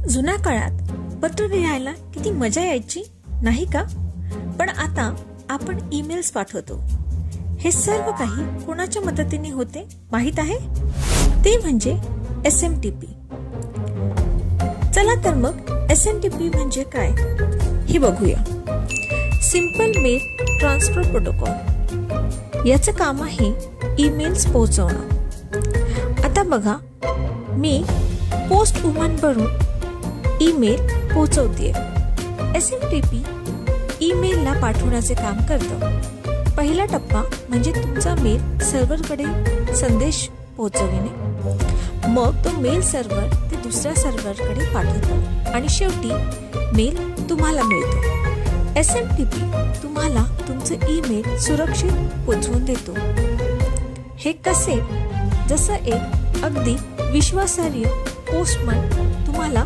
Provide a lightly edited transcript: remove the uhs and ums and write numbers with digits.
जुन्या काळात पत्र लिहायला किती मजा यायची नाही का? पण आता आपण ईमेल्स पाठवतो. हे सर्व काही कोणाच्या मदतीने होते माहित आहे? ते म्हणजे SMTP. चला तर मग SMTP म्हणजे काय हे बघूया. Simple mail transfer protocol. याचं काम आहे ईमेल्स पोहोचवणं. आता बघा, मी पोस्ट वुमन बनून ईमेल पोहोचवते. SMTP ईमेलला पाठवण्याचे काम करतं. पहिला टप्पा म्हणजे तुमचा मेल सर्व्हरकडे संदेश पोहोचविणे. मग तो मेल सर्व्हर ते दुसऱ्या सर्व्हरकडे पाठवतो आणि शेवटी मेल तुम्हाला मिळतो. SMTP तुम्हाला तुमचं ईमेल सुरक्षित पोहोचवून देतो. हे कसे? जसं एक अगदी विश्वासार्ह पोस्टमन तुम्हाला